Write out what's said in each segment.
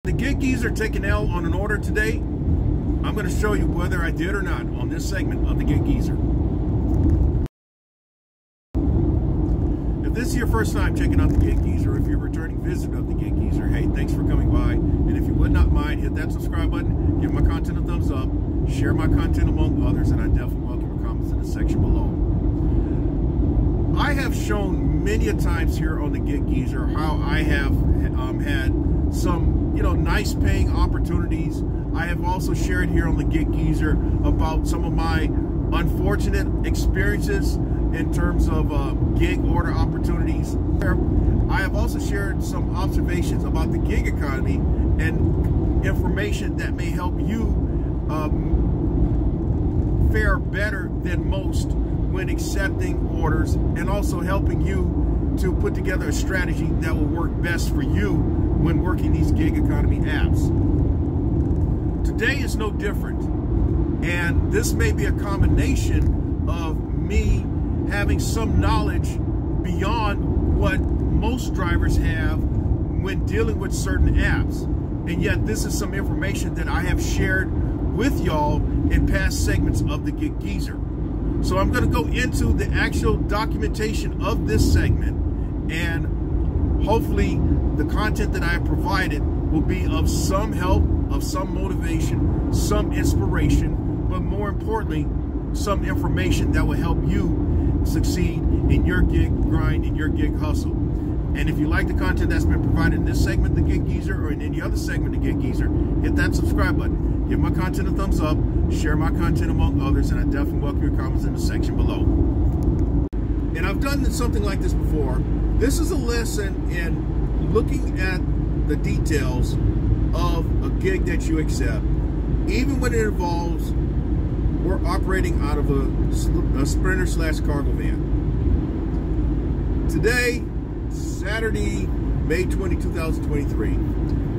The gig geezer taking L on an order today. I'm going to show you whether I did or not on this segment of the gig geezer. If this is your first time checking out the gig geezer, if you're a returning visitor of the gig geezer, hey, thanks for coming by. And if you would not mind, hit that subscribe button, give my content a thumbs up, share my content among others, and I definitely welcome your comments in the section below. I have shown many a times here on the gig geezer how I have had some nice paying opportunities. I have also shared here on the gig geezer about some of my unfortunate experiences in terms of gig order opportunities. I have also shared some observations about the gig economy and information that may help you fare better than most when accepting orders, and also helping you to put together a strategy that will work best for you when working these gig economy apps. Today is no different, and this may be a combination of me having some knowledge beyond what most drivers have when dealing with certain apps, and yet this is some information that I have shared with y'all in past segments of the gig geezer. So I'm going to go into the actual documentation of this segment, and hopefully the content that I have provided will be of some help, of some motivation, some inspiration, but more importantly, some information that will help you succeed in your gig grind, in your gig hustle. And if you like the content that's been provided in this segment, the gig geezer, or in any other segment, the gig geezer, hit that subscribe button, give my content a thumbs up, share my content among others, and I definitely welcome your comments in the section below. And I've done something like this before. This is a lesson in looking at the details of a gig that you accept, even when it involves we're operating out of a Sprinter / cargo van. Today, Saturday, May 20, 2023,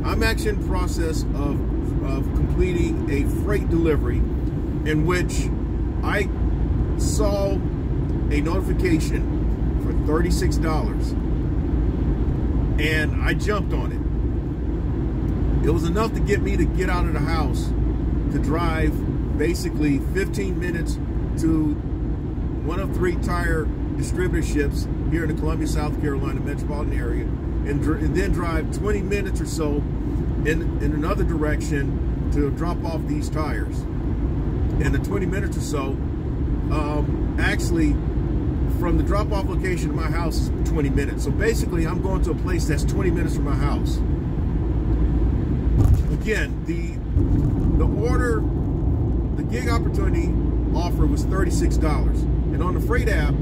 I'm actually in the process of completing a freight delivery in which I saw a notification for $36, and I jumped on it. It was enough to get me to get out of the house to drive basically 15 minutes to one of 3 tire distributorships here in the Columbia, South Carolina metropolitan area, and then drive 20 minutes or so in another direction to drop off these tires. And the 20 minutes or so, actually from the drop-off location to my house is 20 minutes. So basically I'm going to a place that's 20 minutes from my house. Again, the gig opportunity offer was $36. And on the Frayt app,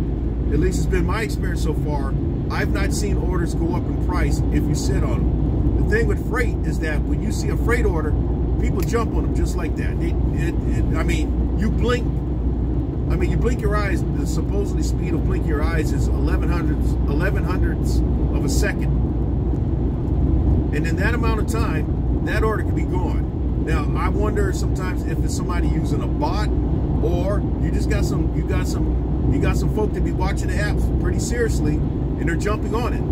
at least it's been my experience so far, I've not seen orders go up in price if you sit on them. The thing with Frayt is that when you see a freight order, people jump on them just like that. I mean, you blink your eyes, the supposedly speed of blinking your eyes is 11 hundredths of a second. And in that amount of time, that order could be gone. Now, I wonder sometimes if it's somebody using a bot, or you just got some folk that be watching the apps pretty seriously and they're jumping on it.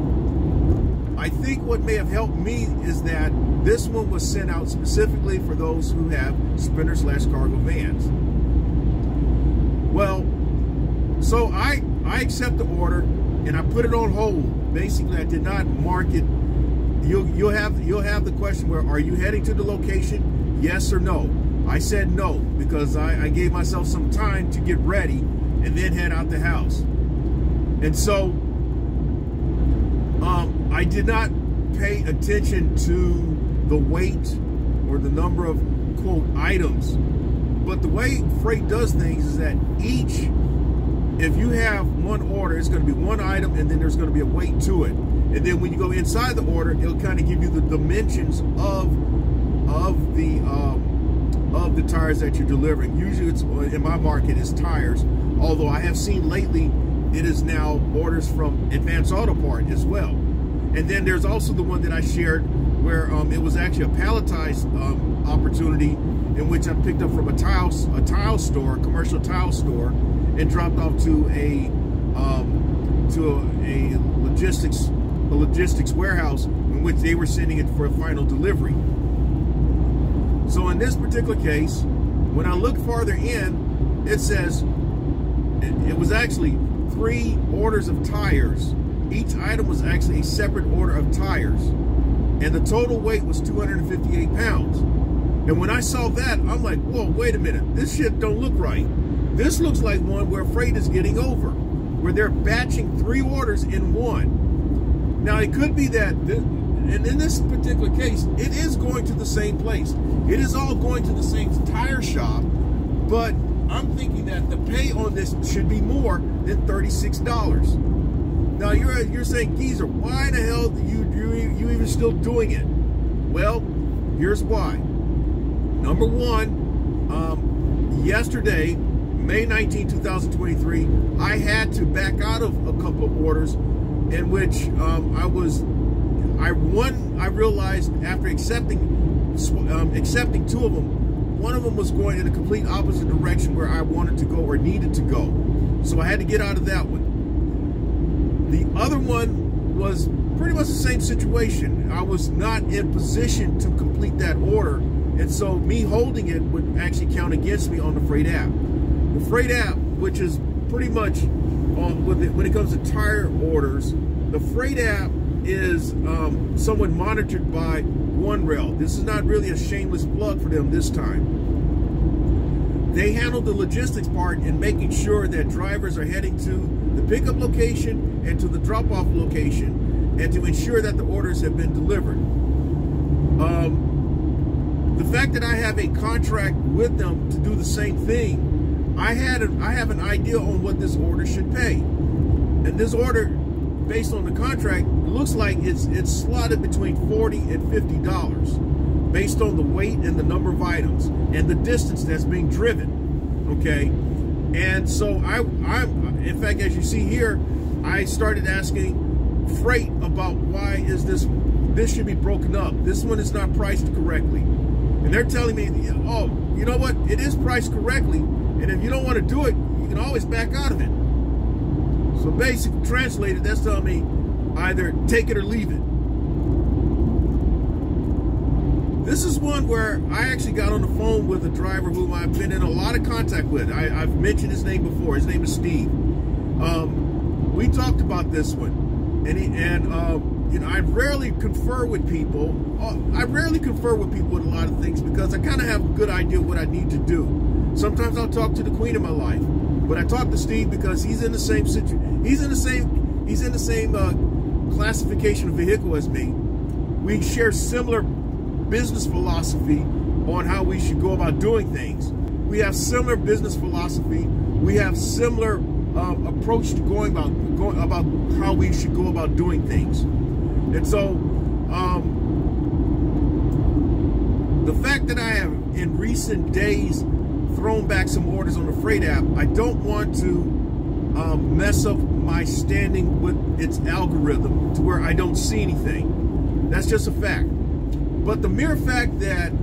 I think what may have helped me is that this one was sent out specifically for those who have Sprinter / cargo vans. Well, so I accept the order and I put it on hold. Basically, I did not mark it. You'll have the question where, are you heading to the location? Yes or no? I said no, because I gave myself some time to get ready and then head out the house. And so I did not pay attention to the weight or the number of quote items. But the way Frayt does things is that if you have one order, it's going to be one item, and then there's going to be a weight to it. And then when you go inside the order, it'll kind of give you the dimensions of the tires that you're delivering. Usually it's, in my market, it's tires, although I have seen lately it is now orders from Advanced Auto Part as well. And then there's also the one that I shared where it was actually a palletized opportunity in which I picked up from a tile store, a commercial tile store, and dropped off to a logistics warehouse in which they were sending it for a final delivery. So in this particular case, when I look farther in, it says it was actually 3 orders of tires. Each item was actually a separate order of tires. And the total weight was 258 pounds. And when I saw that, I'm like, whoa, wait a minute. This shit don't look right. This looks like one where Frayt is getting over, where they're batching 3 orders in one. Now, it could be that, and in this particular case, it is going to the same place. It is all going to the same tire shop, but I'm thinking that the pay on this should be more than $36. Now, you're saying, Geezer, why the hell are you even still doing it? Well, here's why. Number one, yesterday, May 19, 2023, I had to back out of a couple of orders in which I realized after accepting 2 of them, one of them was going in a complete opposite direction where I wanted to go or needed to go. So I had to get out of that one. The other one was pretty much the same situation. I was not in position to complete that order, and so me holding it would actually count against me on the Frayt app. The Frayt app, which is pretty much when it comes to tire orders, the Frayt app is somewhat monitored by OneRail. This is not really a shameless plug for them this time. They handle the logistics part in making sure that drivers are heading to the pickup location and to the drop-off location, and to ensure that the orders have been delivered. The fact that I have a contract with them to do the same thing, I have an idea on what this order should pay. And this order, based on the contract, looks like it's slotted between $40 and $50 based on the weight and the number of items and the distance that's being driven. Okay, and so in fact, as you see here, I started asking Frayt about why is this should be broken up. This one is not priced correctly, and they're telling me, oh, you know what, it is priced correctly, and if you don't want to do it, you can always back out of it. So basically translated, that's telling me either take it or leave it. This is one where I actually got on the phone with a driver whom I've been in a lot of contact with. I've mentioned his name before. His name is Steve. We talked about this one, and you know, I rarely confer with people. I rarely confer with people with a lot of things because I kind of have a good idea what I need to do. Sometimes I'll talk to the queen of my life, but I talk to Steve because he's in the same situation. He's in the same classification of vehicle as me. We share similar business philosophy on how we should go about doing things. We have similar business philosophy. We have similar approach to going about how we should go about doing things. And so the fact that I have in recent days thrown back some orders on the Frayt app, I don't want to mess up my standing with its algorithm to where I don't see anything. That's just a fact. But the mere fact that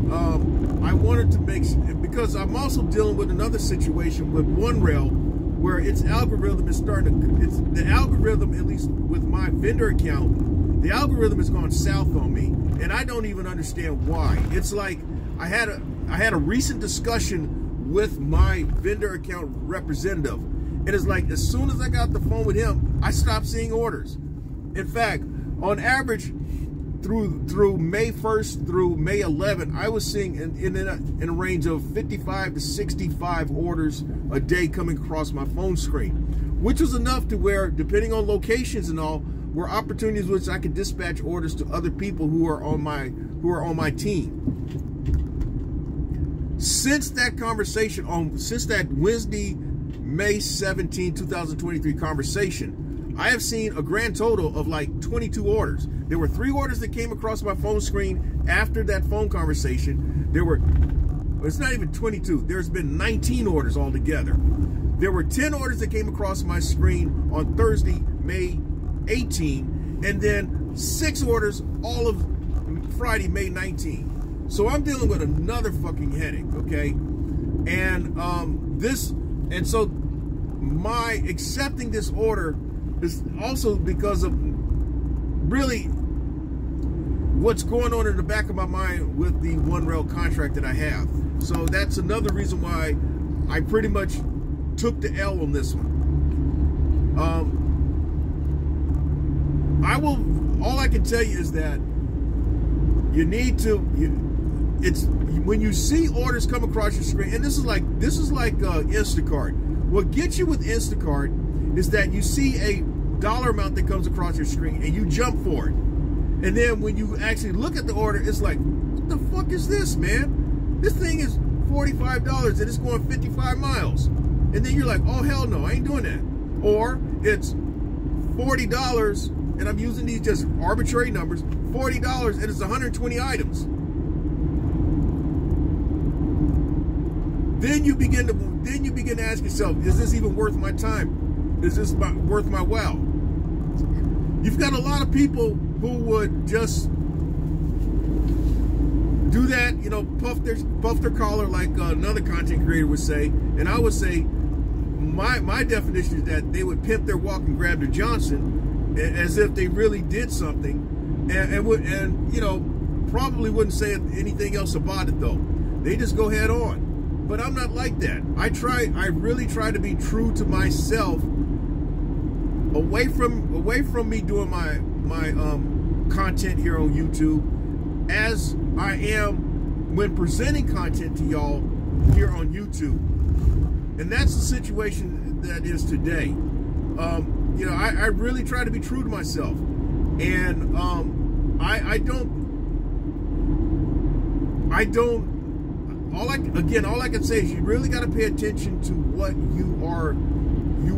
I wanted to make, because I'm also dealing with another situation with OneRail where its algorithm is starting to, the algorithm, at least with my vendor account, the algorithm has gone south on me, and I don't even understand why. It's like I had a recent discussion with my vendor account representative, and it's like as soon as I got the phone with him, I stopped seeing orders. In fact, on average, through May 1st through May 11th, I was seeing in a range of 55 to 65 orders a day coming across my phone screen, which was enough to where, depending on locations and all, were opportunities which I could dispatch orders to other people who are on my team. Since that conversation, since that Wednesday, May 17, 2023 conversation, I have seen a grand total of like 22 orders. There were 3 orders that came across my phone screen after that phone conversation. It's not even 22. There's been 19 orders altogether. There were 10 orders that came across my screen on Thursday, May 18, and then 6 orders all of Friday, May 19. So I'm dealing with another fucking headache, okay? And so my accepting this order is also because of really what's going on in the back of my mind with the one rail contract that I have. So that's another reason why I pretty much took the L on this one. All I can tell you is that you need to, it's when you see orders come across your screen, and this is like Instacart. What gets you with Instacart is that you see a dollar amount that comes across your screen and you jump for it. And then when you actually look at the order, it's like, what the fuck is this, man? This thing is $45 and it's going 55 miles. And then you're like, oh, hell no, I ain't doing that. Or it's $40, and I'm using these just arbitrary numbers, $40 and it's 120 items. Then you begin to ask yourself, is this even worth my time? Is this worth my while? You've got a lot of people who would just do that, you know, puff their collar like another content creator would say. And I would say my definition is that they would pimp their walk and grab their Johnson as if they really did something, and you know, probably wouldn't say anything else about it though. They just go head on. But I'm not like that. I really try to be true to myself, away from me doing my content here on YouTube, as I am when presenting content to y'all here on YouTube. And that's the situation that is today. You know, I really try to be true to myself, and I don't. All I can say is you really got to pay attention to what you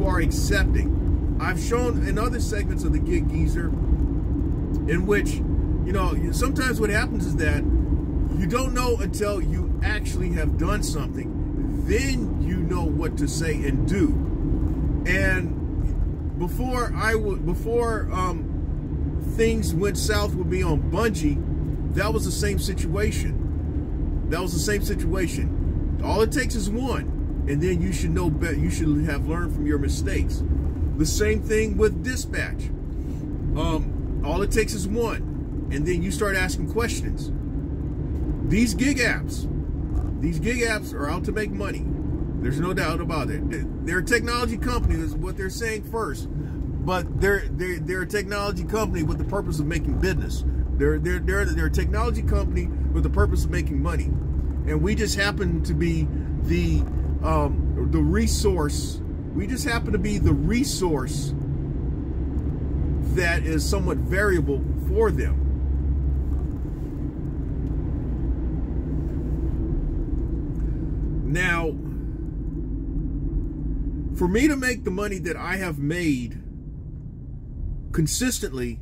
are accepting. I've shown in other segments of the Gig Geezer, in which, you know, sometimes what happens is that you don't know until you actually have done something. Then you know what to say and do. And before things went south with me on Bungie, that was the same situation. All it takes is one, and then you should know better. You should have learned from your mistakes. The same thing with dispatch. All it takes is one, and then you start asking questions. These gig apps are out to make money. There's no doubt about it. They're a technology company, is what they're saying first, but they're a technology company with the purpose of making business. They're a technology company with the purpose of making money, and we just happen to be the resource. We just happen to be the resource that is somewhat variable for them. Now, for me to make the money that I have made consistently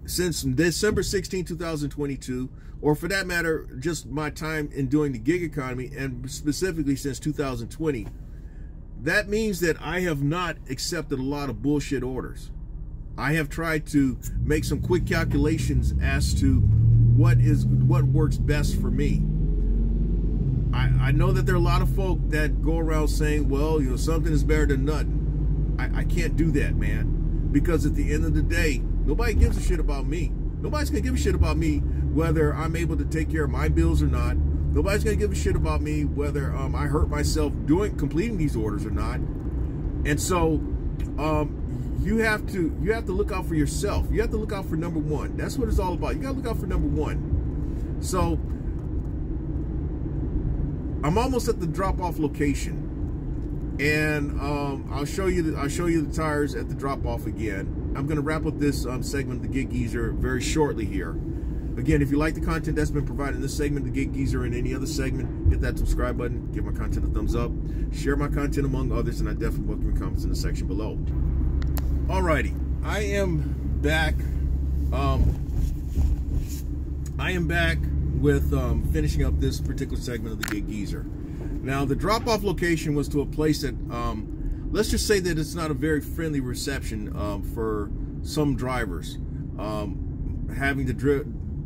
since December 16, 2022, or for that matter, just my time in doing the gig economy, and specifically since 2020, that means that I have not accepted a lot of bullshit orders. I have tried to make some quick calculations as to what works best for me. I know that there are a lot of folk that go around saying, well, you know, something is better than nothing. I can't do that, man, because at the end of the day, nobody gives a shit about me. Nobody's gonna give a shit about me whether I'm able to take care of my bills or not. Nobody's gonna give a shit about me whether I hurt myself completing these orders or not. And so you have to look out for yourself. You have to look out for number one. That's what it's all about. You gotta look out for number one. So I'm almost at the drop-off location, and I'll show you the tires at the drop-off again. I'm going to wrap up this segment of the Gig Geezer very shortly here. Again, if you like the content that's been provided in this segment, the Gig Geezer, and any other segment, hit that subscribe button, give my content a thumbs up, share my content among others, and I definitely welcome your comments in the section below. Alrighty, I am back. With finishing up this particular segment of the Gig Geezer. Now, the drop-off location was to a place that, let's just say that it's not a very friendly reception for some drivers. Having to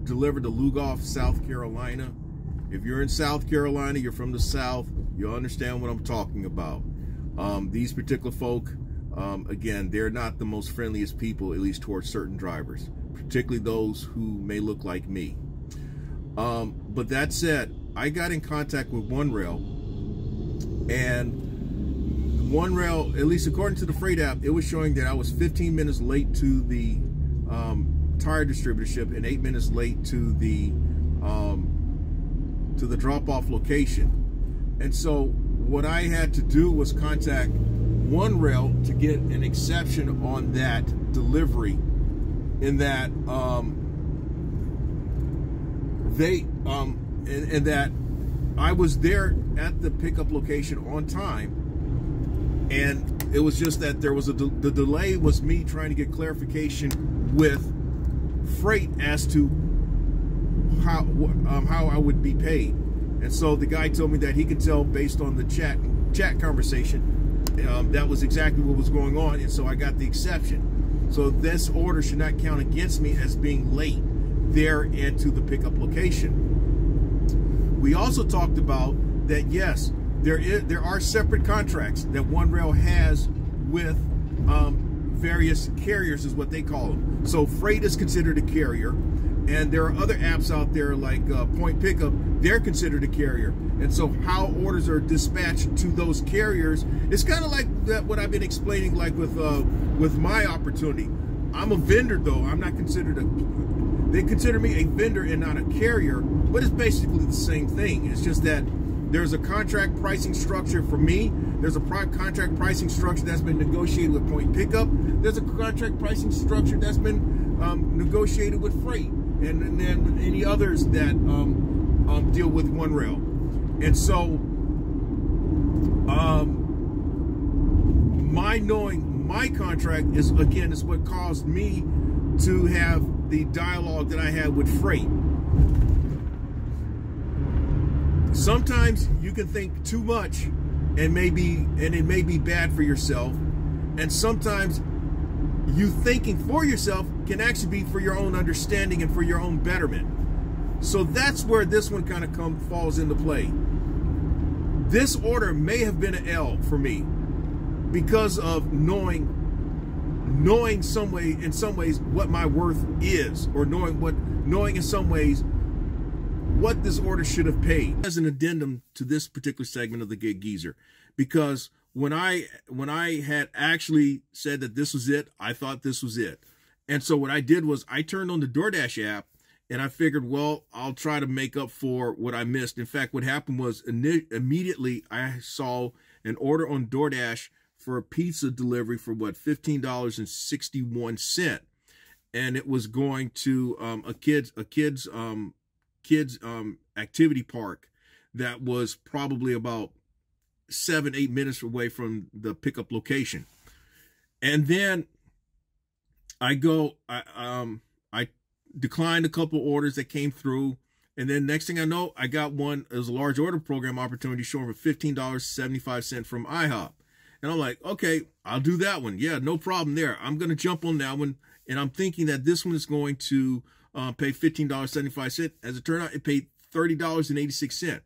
deliver to Lugoff, South Carolina. If you're in South Carolina, you're from the South, you'll understand what I'm talking about. These particular folk, again, they're not the most friendliest people, at least towards certain drivers. particularly those who may look like me. But that said, I got in contact with OneRail, and OneRail, at least according to the Frayt app, it was showing that I was 15 minutes late to the tire distributorship and 8 minutes late to the drop-off location. And so what I had to do was contact OneRail to get an exception on that delivery, in that and that I was there at the pickup location on time, and it was just that there was the delay was me trying to get clarification with Frayt as to how I would be paid. And so the guy told me that he could tell based on the chat conversation that was exactly what was going on, and so I got the exception. So this order should not count against me as being late there and to the pickup location. We also talked about that, yes, there are separate contracts that OneRail has with various carriers, is what they call them. So Frayt is considered a carrier, and there are other apps out there like Point Pickup. They're considered a carrier, and so how orders are dispatched to those carriers, it's kind of like that what I've been explaining, like with my opportunity. I'm a vendor, though. I'm not considered they consider me a vendor and not a carrier, but it's basically the same thing. It's just that there's a contract pricing structure for me. There's a contract pricing structure that's been negotiated with Point Pickup. There's a contract pricing structure that's been negotiated with Frayt, and then any others that deal with OneRail. And so my knowing my contract is what caused me to have the dialogue that I had with Frayt. Sometimes you can think too much and it may be bad for yourself, and sometimes you thinking for yourself can actually be for your own understanding and for your own betterment. So that's where this one kind of falls into play. This order may have been an L for me because of knowing in some ways what my worth is, or knowing in some ways what this order should have paid. As an addendum to this particular segment of the Gig Geezer, because when I had actually said that this was it, I thought this was it. And so what I did was I turned on the DoorDash app, and I figured, well, I'll try to make up for what I missed. In fact, what happened was immediately I saw an order on DoorDash for a pizza delivery for what, $15.61, and it was going to a kids activity park that was probably about 7-8 minutes away from the pickup location. And then I declined a couple orders that came through, and then next thing I know, I got one. It was a large order program opportunity showing for $15.75 from IHOP. And I'm like, okay, I'll do that one. Yeah, no problem there. I'm going to jump on that one. And I'm thinking that this one is going to pay $15.75. As it turned out, it paid $30.86.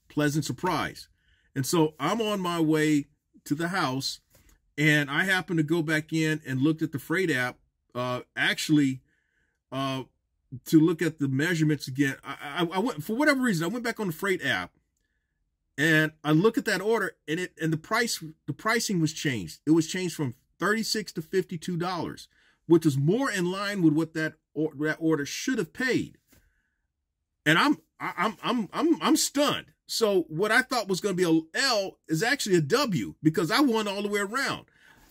Pleasant surprise. And so I'm on my way to the house, and I happened to go back in and looked at the Frayt app, to look at the measurements again. I went, for whatever reason, I went back on the Frayt app, and I look at that order, and the pricing was changed. It was changed from $36 to $52, which was more in line with what that order should have paid. And I'm stunned. So what I thought was going to be a L is actually a W, because I won all the way around.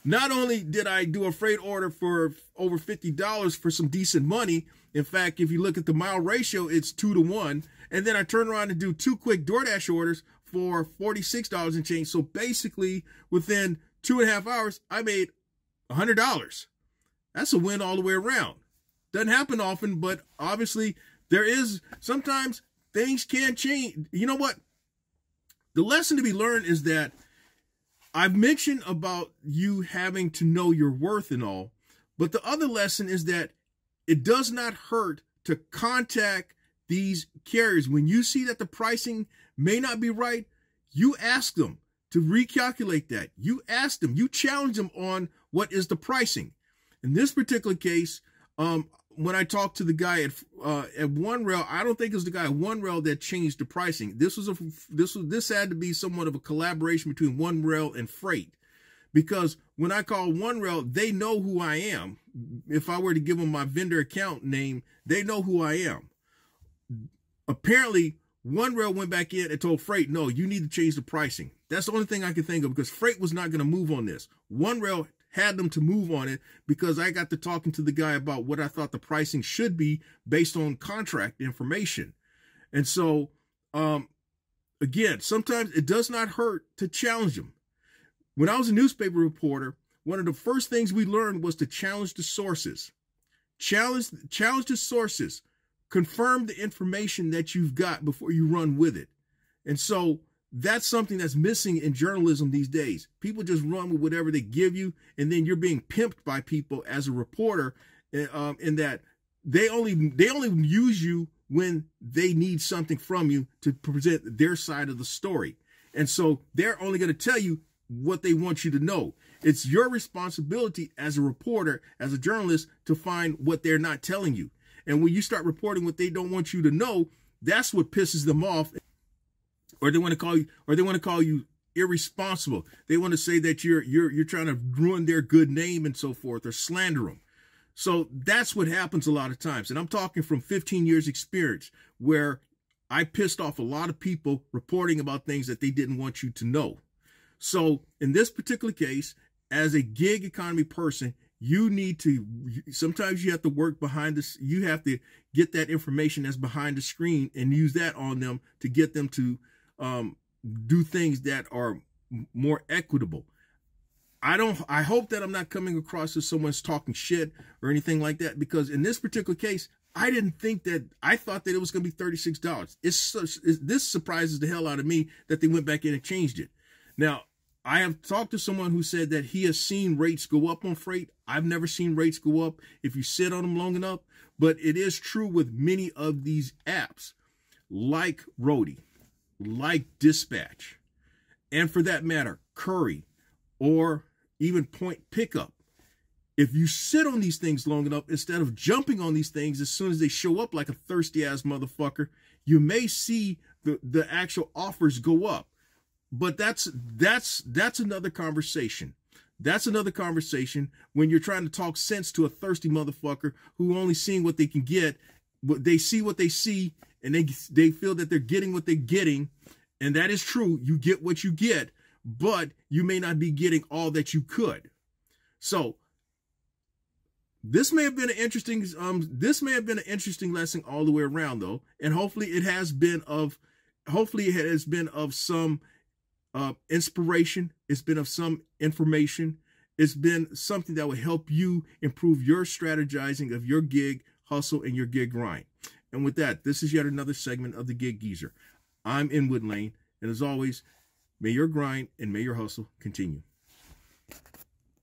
Not only did I do a Frayt order for over $50 for some decent money. In fact, if you look at the mile ratio, it's 2 to 1. And then I turned around and do 2 quick DoorDash orders for $46 and change. So basically, within 2.5 hours, I made $100. That's a win all the way around. Doesn't happen often, but obviously sometimes things can change. You know what? The lesson to be learned is that I've mentioned about you having to know your worth and all, but the other lesson is that it does not hurt to contact these carriers. When you see that the pricing may not be right, you ask them to recalculate that. You ask them, you challenge them on what is the pricing. In this particular case, when I talked to the guy at One Rail, I don't think it was the guy at One Rail that changed the pricing. This had to be somewhat of a collaboration between One Rail and Frayt, because when I call One Rail, they know who I am. If I were to give them my vendor account name, they know who I am. Apparently, One Rail went back in and told Frayt, no, you need to change the pricing. That's the only thing I can think of, because Frayt was not going to move on this. One Rail had them to move on it, because I got to talking to the guy about what I thought the pricing should be based on contract information. And so, again, sometimes it does not hurt to challenge them. When I was a newspaper reporter, one of the first things we learned was to challenge the sources. Challenge the sources. Confirm the information that you've got before you run with it. And so that's something that's missing in journalism these days. People just run with whatever they give you, and then you're being pimped by people as a reporter, in that they only use you when they need something from you to present their side of the story. And so they're only going to tell you what they want you to know. It's your responsibility as a reporter, as a journalist, to find what they're not telling you. And when you start reporting what they don't want you to know, that's what pisses them off. Or they want to call you irresponsible. They want to say that you're trying to ruin their good name and so forth, or slander them. So that's what happens a lot of times. And I'm talking from 15 years experience, where I pissed off a lot of people reporting about things that they didn't want you to know. So in this particular case, as a gig economy person, sometimes you have to work behind this. You have to get that information that's behind the screen and use that on them to get them to do things that are more equitable. I hope that I'm not coming across as someone's talking shit or anything like that, because in this particular case, I thought that it was going to be $36. This surprises the hell out of me that they went back in and changed it. Now, I have talked to someone who said that he has seen rates go up on Frayt. I've never seen rates go up if you sit on them long enough, but it is true with many of these apps, like Roadie, like Dispatch, and for that matter, Curry, or even Point Pickup. If you sit on these things long enough, instead of jumping on these things as soon as they show up like a thirsty ass motherfucker, you may see the actual offers go up. But that's another conversation. That's another conversation when you're trying to talk sense to a thirsty motherfucker who only seeing what they can get. But they see what they see, and they feel that they're getting what they're getting. And that is true. You get what you get, but you may not be getting all that you could. So this may have been an interesting lesson all the way around, though. And hopefully it has been of some inspiration. It's been of some information. It's been something that will help you improve your strategizing of your gig hustle and your gig grind. And with that, this is yet another segment of the Gig Geezer. I'm Inwood Lane, and as always, may your grind and may your hustle continue.